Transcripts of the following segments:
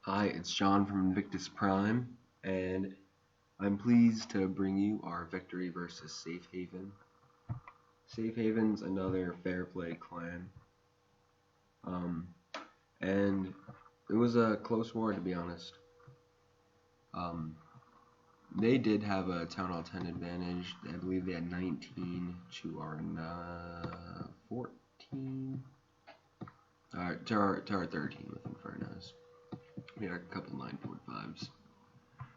Hi, it's John from Invictus Prime, and I'm pleased to bring you our victory versus Safe Haven. Safe Haven's another fair play clan, um, and it was a close war to be honest. Um, they did have a Town Hall 10 advantage. I believe they had 19 to our 14, to our 13 with Infernos. We had a couple 9.5s.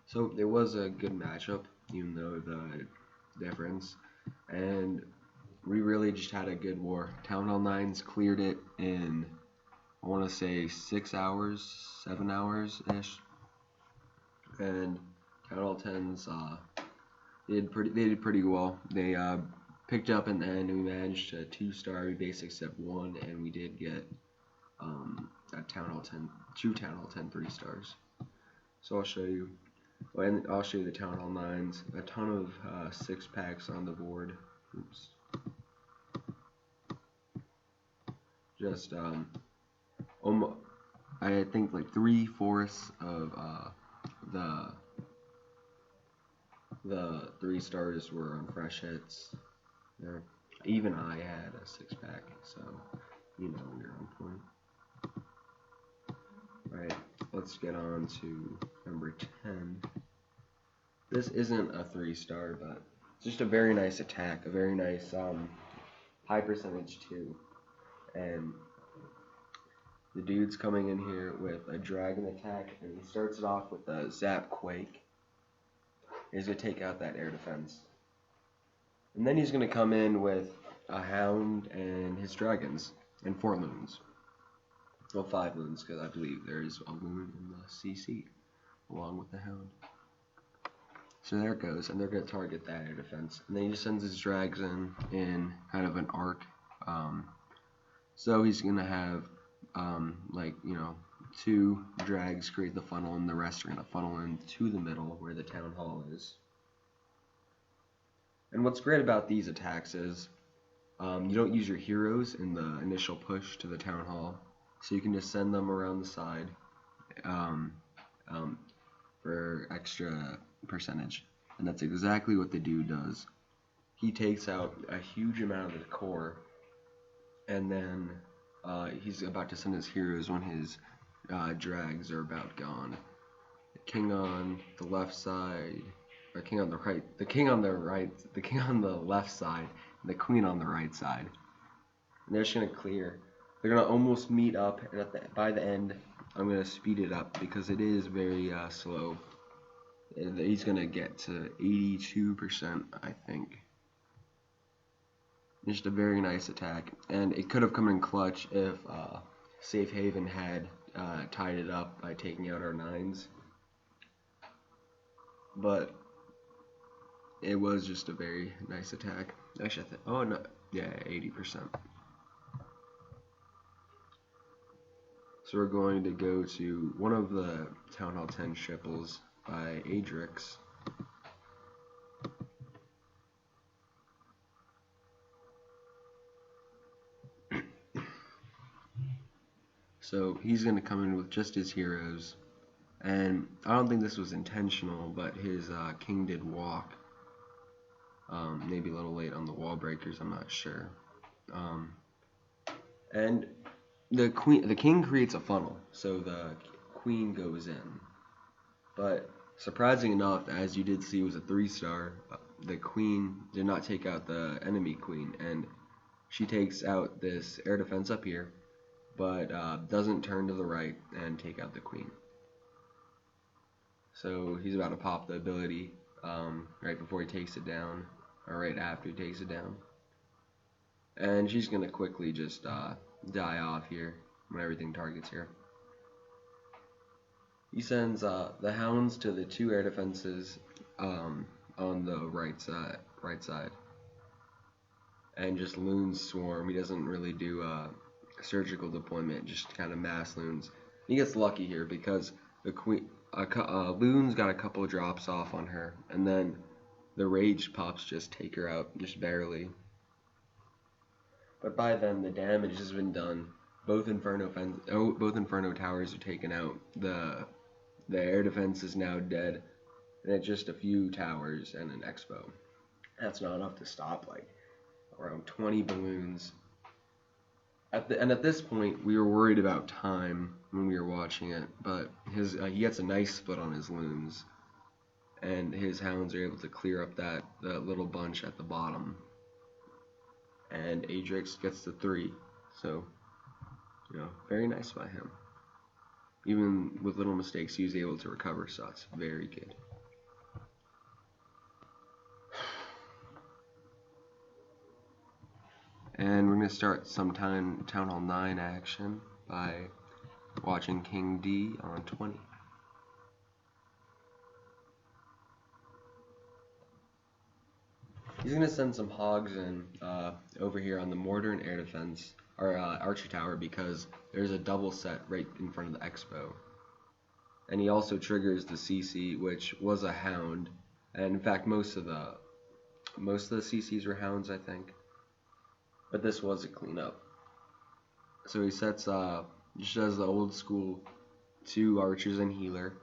So it was a good matchup, even though the difference. And we really just had a good war. Town Hall 9s cleared it in, I want to say, 6 hours, 7 hours ish. And Town Hall 10s they did pretty well. They picked up in the end. We managed to 2-star. We basic step 1, and we did get a Town Hall 10, 2 Town Hall 10 3-stars. So I'll show you. And I'll show you the Town Hall 9s. A ton of 6-packs on the board. Oops. Just I think like 3/4 of the 3-stars were on fresh hits. Even I had a 6-pack, so you know we're on point. Alright, let's get on to number 10. This isn't a 3-star, but it's just a very nice attack, a very nice high percentage too. And the dude's coming in here with a dragon attack, and he starts it off with a Zap Quake. He's going to take out that air defense. And then he's going to come in with a Hound and his dragons, and 4 loons. Well, 5 loons, because I believe there's a loon in the CC, along with the Hound. So there it goes, and they're going to target that air defense. And then he just sends his drags in kind of an arc. So he's going to have, 2 drags create the funnel, and the rest are going to funnel into the middle where the Town Hall is. And what's great about these attacks is you don't use your heroes in the initial push to the Town Hall, so you can just send them around the side for extra percentage. And that's exactly what the dude does. He takes out a huge amount of the core, and then he's about to send his heroes when his drags are about gone. The king on the left side, or king on the right, the king on the right, the king on the left side, and the queen on the right side. And they're just gonna clear. They're gonna almost meet up, and by the end, I'm gonna speed it up because it is very slow. He's gonna get to 82%, I think. Just a very nice attack, and it could have come in clutch if Safe Haven had tied it up by taking out our 9s. But it was just a very nice attack. Actually, I think, oh no, yeah, 80%. So we're going to go to one of the Town Hall 10 triples by Adrix. So he's going to come in with just his heroes, and I don't think this was intentional, but his king did walk. Maybe a little late on the wall breakers, I'm not sure. And the king creates a funnel, so the queen goes in. But surprising enough, as you did see, was a 3-star. The queen did not take out the enemy queen, and she takes out this air defense up here, but doesn't turn to the right and take out the queen. So he's about to pop the ability right before he takes it down, or right after he takes it down. And she's going to quickly just die off here when everything targets here. He sends the hounds to the 2 air defenses on the right side. And just loons swarm. He doesn't really do surgical deployment, just kind of mass loons. He gets lucky here because the queen, loons got a couple of drops off on her, and then the rage pops just take her out, just barely. But by then the damage has been done. Both Inferno towers are taken out. The The air defense is now dead, and it's just a few towers and an expo. That's not enough to stop like around 20 balloons. At this point, we were worried about time when we were watching it, but he gets a nice split on his loons, and his hounds are able to clear up that little bunch at the bottom, and Adrix gets the 3. So, very nice by him. Even with little mistakes, he was able to recover, so that's very good. And we're going to start some Town Hall 9 action by watching King D on 20. He's going to send some hogs in over here on the mortar and air defense, or archer tower, because there's a double set right in front of the expo. And he also triggers the CC, which was a hound, and in fact most of the CCs were hounds, I think. But this was a cleanup. So he sets just does the old school 2 archers and healer,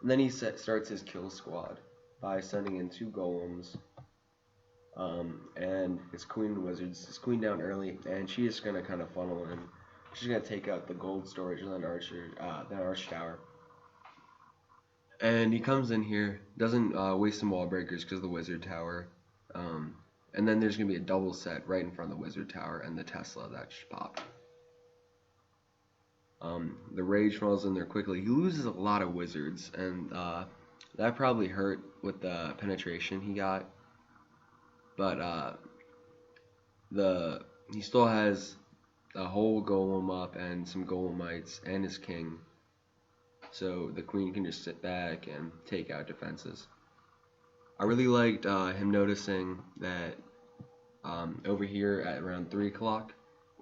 and then he starts his kill squad by sending in 2 golems. And his queen wizards. His queen down early, and she is gonna kind of funnel in. She's gonna take out the gold storage and then archer tower. And he comes in here, doesn't waste some wall breakers because of the wizard tower. And then there's gonna be a double set right in front of the wizard tower and the Tesla that just popped. The rage falls in there quickly. He loses a lot of wizards, and that probably hurt with the penetration he got. But he still has a whole golem up and some golemites and his king, so the queen can just sit back and take out defenses. I really liked him noticing that over here at around 3 o'clock,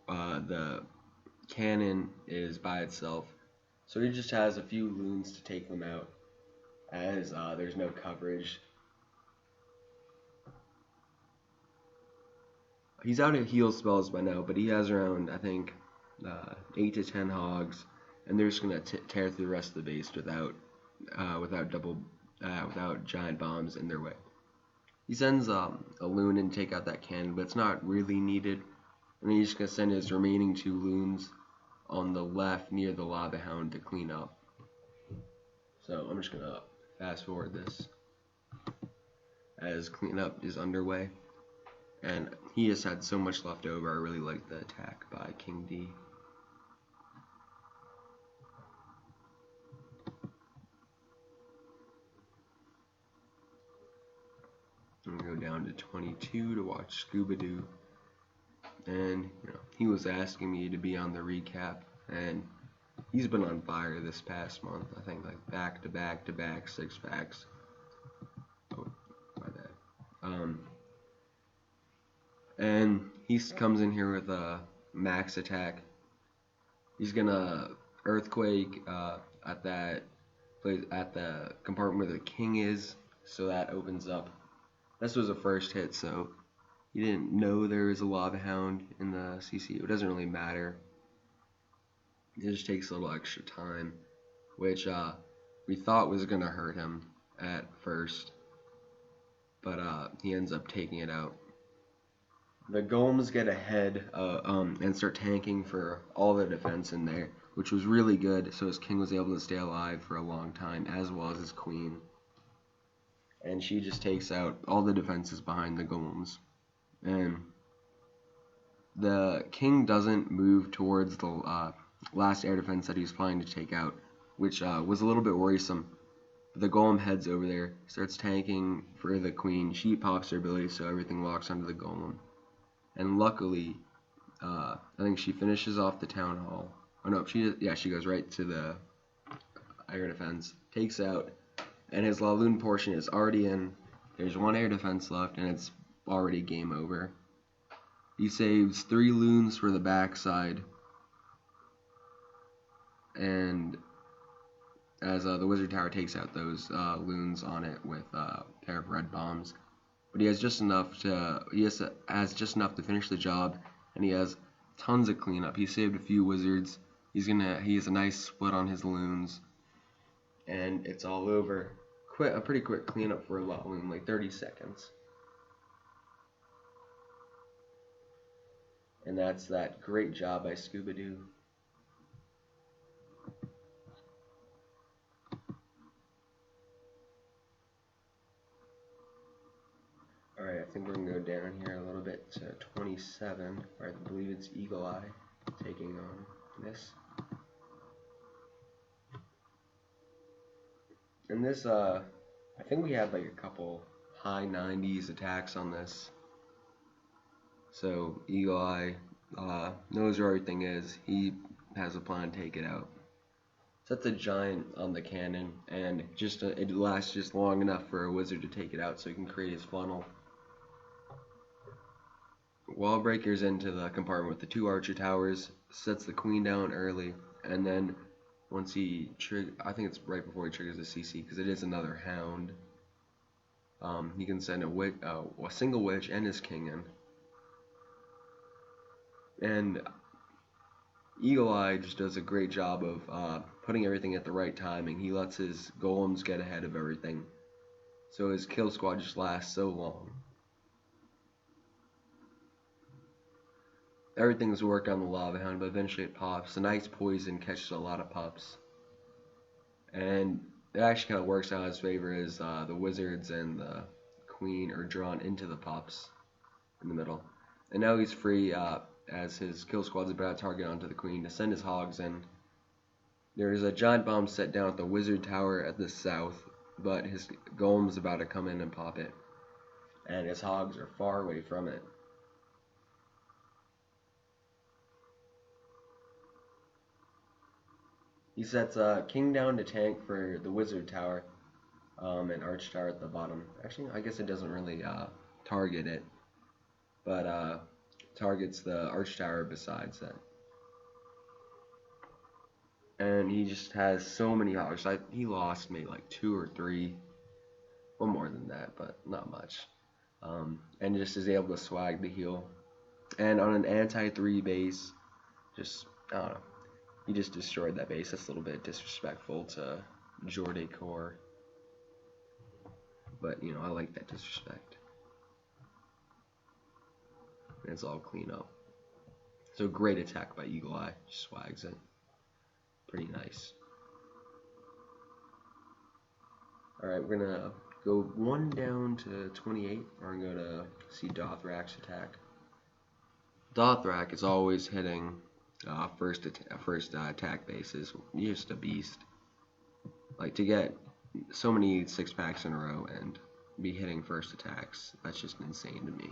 the cannon is by itself, so he just has a few loons to take them out, as there's no coverage. He's out of heal spells by now, but he has around, I think, 8 to 10 hogs, and they're just gonna tear through the rest of the base without giant bombs in their way. He sends a loon in to take out that cannon, but it's not really needed. And then he's just gonna send his remaining 2 loons on the left near the lava hound to clean up. So I'm just gonna fast forward this as cleanup is underway. And he just had so much left over. I really like the attack by King D. I'm gonna go down to 22 to watch Scooby-Doo. And he was asking me to be on the recap, and he's been on fire this past month. I think like back to back 6 packs. Oh, my bad. And he comes in here with a max attack. He's gonna earthquake at that place, at the compartment where the king is, so that opens up. This was a first hit, so he didn't know there was a lava hound in the CC. It doesn't really matter. It just takes a little extra time, which we thought was gonna hurt him at first, but he ends up taking it out. The golems get ahead and start tanking for all the defense in there, which was really good, so his king was able to stay alive for a long time, as well as his queen. And she just takes out all the defenses behind the golems. And the king doesn't move towards the last air defense that he's planning to take out, which was a little bit worrisome. The golem heads over there, starts tanking for the queen. She pops her ability, so everything locks onto the golem. And luckily, I think she finishes off the town hall. Oh no, she goes right to the air defense, takes out, and his Laloon portion is already in. There's 1 air defense left, and it's already game over. He saves 3 loons for the backside, and as the wizard tower takes out those loons on it with a pair of red bombs. But he has just enough to finish the job, and he has tons of cleanup. He saved a few wizards. He has a nice split on his loons, and it's all over. A pretty quick cleanup for a lot loom, like 30 seconds. And that's that. Great job by Scuba Doo. Alright, I think we're going to go down here a little bit to 27, where I believe it's Eagle Eye taking on this. And this, I think we had like a couple high 90s attacks on this. So Eagle Eye knows where everything is. He has a plan to take it out. Sets a giant on the cannon, and just it lasts just long enough for a wizard to take it out so he can create his funnel. Wall breakers into the compartment with the 2 archer towers, sets the queen down early, and then once he I think it's right before he triggers the CC, because it is another hound. He can send a single witch and his king in. And Eagle Eye just does a great job of putting everything at the right timing. He lets his golems get ahead of everything, so his kill squad just lasts so long. Everything's worked on the Lava Hound, but eventually it pops. The Knight's poison catches a lot of pups, and it actually kind of works out in his favor as the wizards and the queen are drawn into the pups in the middle. And now he's free as his kill squad's about to target onto the queen to send his hogs in. There's a giant bomb set down at the wizard tower at the south, but his golem's about to come in and pop it, and his hogs are far away from it. He sets king down to tank for the wizard tower, and arch tower at the bottom. Actually, I guess it doesn't really target it, but targets the arch tower besides that. And he just has so many hogs. He lost maybe like 2 or 3, well, more than that, but not much. And just is able to swag the heal. And on an anti-3 base, just, I don't know, he just destroyed that base. That's a little bit disrespectful to Jordaekor. But, you know, I like that disrespect. And it's all clean up. So great attack by Eagle Eye. Just swags it. Pretty nice. Alright, we're going to go 1 down to 28. We're going to see Dothrak's attack. Dothrak is always hitting first attack bases. He's just a beast. Like, to get so many 6-packs in a row and be hitting first attacks, that's just insane to me.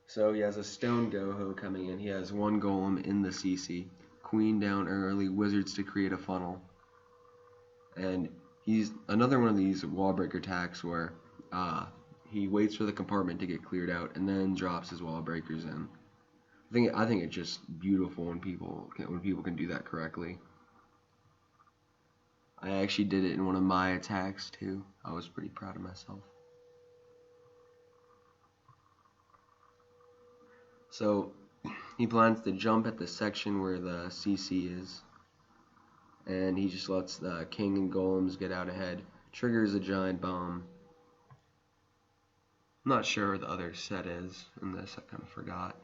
So he has a stone Goho coming in. He has 1 golem in the CC. Queen down early, wizards to create a funnel. And he's another one of these wall breaker attacks where he waits for the compartment to get cleared out and then drops his wall breakers in. I think it's just beautiful when people can do that correctly. I actually did it in one of my attacks too. I was pretty proud of myself. So he plans to jump at the section where the CC is, and he just lets the king and golems get out ahead. Triggers a giant bomb. I'm not sure where the other set is in this. I kind of forgot.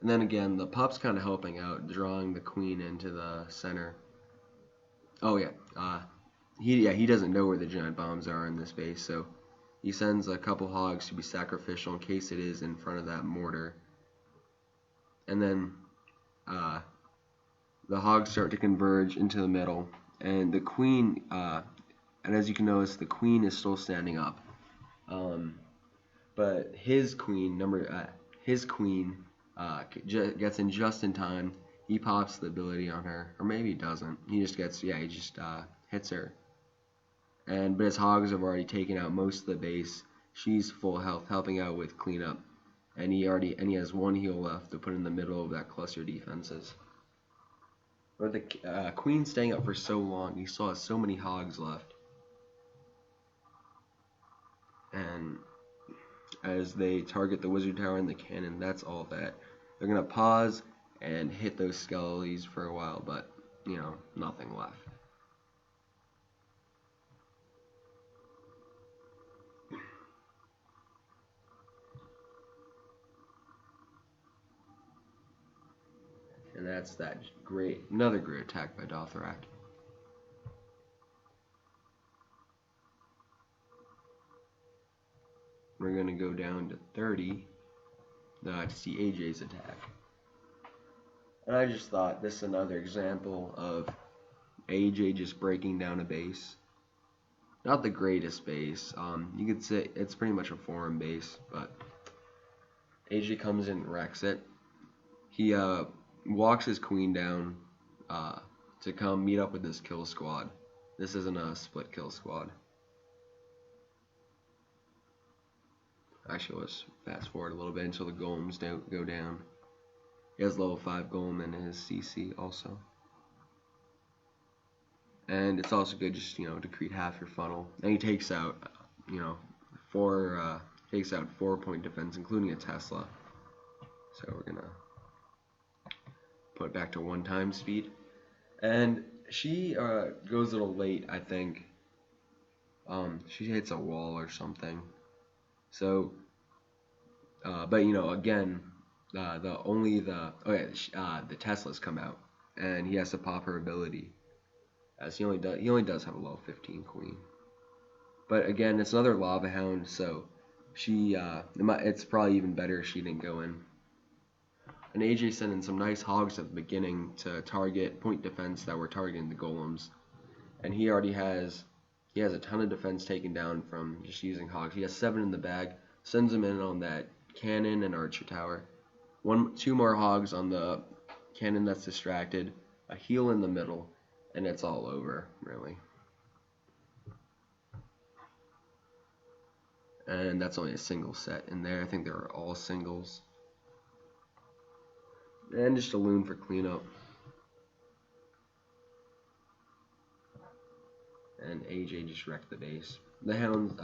And then again, the pup's kind of helping out, drawing the queen into the center. Oh yeah, he doesn't know where the giant bombs are in this base, so he sends a couple hogs to be sacrificial in case it is in front of that mortar. And then the hogs start to converge into the middle, and the queen, and as you can notice, the queen is still standing up. But his queen, gets in just in time. He pops the ability on her, or maybe he doesn't. He just hits her. But his hogs have already taken out most of the base. She's full health, helping out with cleanup, and he has 1 heal left to put in the middle of that cluster defenses. But the queen staying up for so long, he still has so many hogs left. And as they target the wizard tower and the cannon, that's all that. They're gonna pause and hit those skellies for a while, but you know, nothing left. And that's another great attack by Dothrak. We're going to go down to 30 to see AJ's attack. And I just thought this is another example of AJ just breaking down a base. Not the greatest base. You could say it's pretty much a foreign base, but AJ comes in and wrecks it. He walks his queen down to come meet up with this kill squad. This isn't a split kill squad. Actually, let's fast forward a little bit until the golems go down. He has level 5 golem in his CC also. And it's also good just, you know, to create half your funnel. And he takes out, you know, 4-point defense, including a Tesla. So we're gonna put it back to 1 time speed. And she goes a little late, I think. She hits a wall or something. So, but you know, again, the Teslas come out, and he has to pop her ability, as he only does have a level 15 queen. But again, it's another Lava Hound, so it's probably even better if she didn't go in. And AJ sent in some nice hogs at the beginning to target point defense that were targeting the golems, and he has a ton of defense taken down from just using hogs. He has 7 in the bag. Sends them in on that cannon and archer tower. 2 more hogs on the cannon that's distracted. A heal in the middle, and it's all over, really. And that's only a single set in there. I think they were all singles. And just a loon for cleanup. And AJ just wrecked the base. The hound's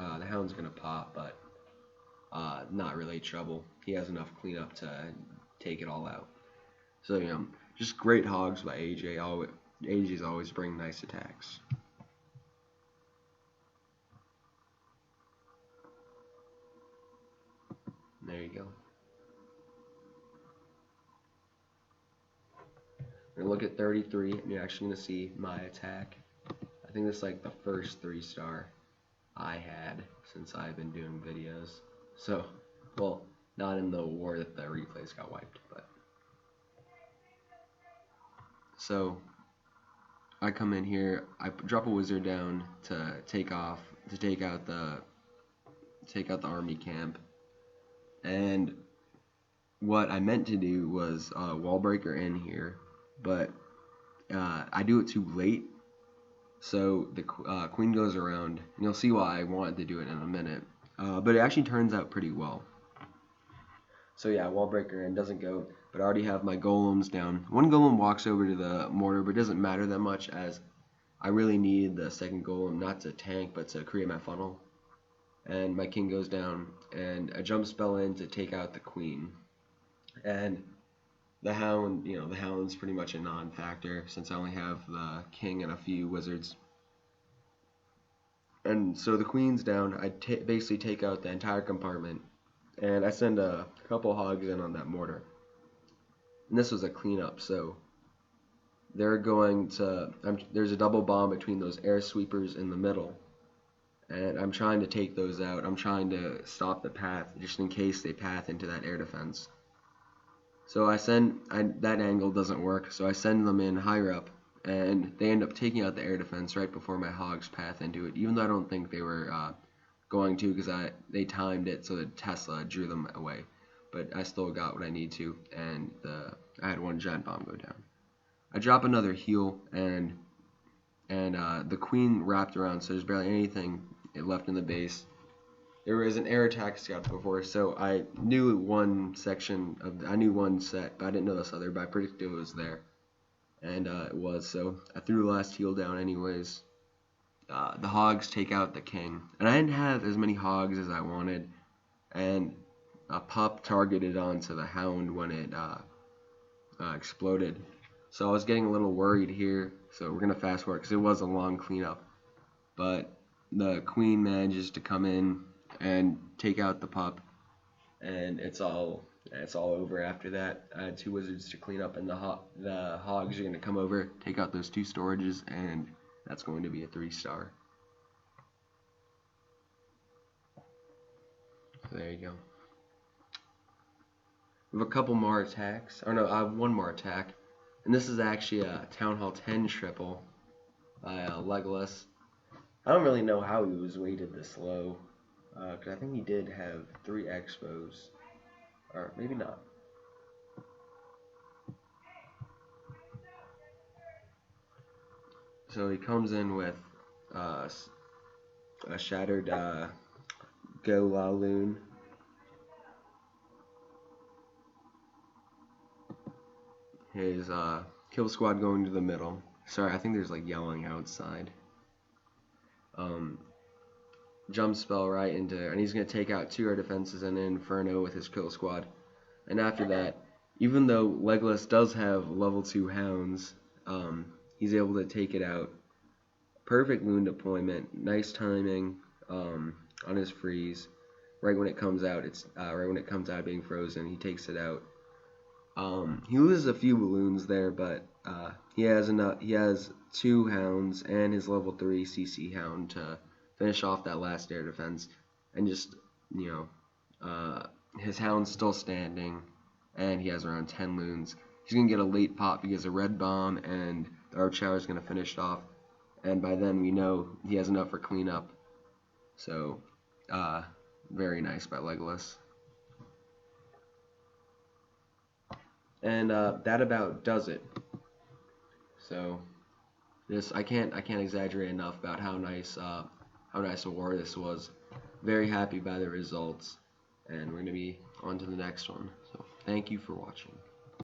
gonna pop, but not really trouble. He has enough cleanup to take it all out. So you know, just great hogs by AJ. AJ's always bring nice attacks. There you go. We're gonna look at 33, and you're actually gonna see my attack. I think this is like the first 3-star I had since I've been doing videos. So, well, not in the war that the replays got wiped, but. So, I come in here, I drop a wizard down to take out the army camp, and what I meant to do was wall breaker in here, but I do it too late. So the queen goes around, and you'll see why I wanted to do it in a minute. But it actually turns out pretty well. So yeah, wall breaker in doesn't go, but I already have my golems down. 1 golem walks over to the mortar, but it doesn't matter that much, as I really need the second golem not to tank, but to create my funnel. And my king goes down, and a jump spell in to take out the queen. And the hound, you know, the hound's pretty much a non-factor since I only have the king and a few wizards. And so the queen's down. I basically take out the entire compartment, and I send a couple hogs in on that mortar. And this was a cleanup, so they're going to. There's a double bomb between those air sweepers in the middle, and I'm trying to take those out. I'm trying to stop the path just in case they path into that air defense. So that angle doesn't work, so I send them in higher up, and they end up taking out the air defense right before my hogs path into it, even though I don't think they were going to, because they timed it so that Tesla drew them away. But I still got what I need to, and I had 1 giant bomb go down. I drop another heal, and the queen wrapped around, so there's barely anything left in the base. There was an air attack scout before, so I knew one set, but I didn't know this other, but I predicted it was there. And it was, so I threw the last heal down anyways. The hogs take out the king, and I didn't have as many hogs as I wanted, and a pup targeted onto the hound when exploded. So I was getting a little worried here. So we're gonna fast forward because it was a long cleanup. But the queen manages to come in and take out the pup, and it's all over after that. I had 2 wizards to clean up, and the hogs are gonna come over, take out those 2 storages, and that's going to be a 3-star. So there you go. We have a couple more attacks. Or no, I have 1 more attack. And this is actually a Town Hall 10 triple by Legolas. I don't really know how he was weighted this low. Because I think he did have 3 expos. Or maybe not. So he comes in with a shattered Golaloon. His kill squad going to the middle. Sorry, I think there's like yelling outside. Jump spell right into, and he's going to take out 2 air defenses and an Inferno with his kill squad. And after that, even though Legolas does have level 2 hounds, he's able to take it out. Perfect loon deployment, nice timing on his freeze. Right when it comes out, right when it comes out of being frozen, he takes it out. He loses a few balloons there, but he has enough. He has 2 hounds and his level 3 CC hound to finish off that last air defense, and just his hound's still standing, and he has around 10 loons. He's gonna get a late pop because a red bomb and the Arch Shower is gonna finish it off, and by then we know he has enough for cleanup. So, very nice by Legolas. And that about does it. So this I can't exaggerate enough about how nice a war this was. Very happy by the results, and we're gonna be on to the next one. So thank you for watching.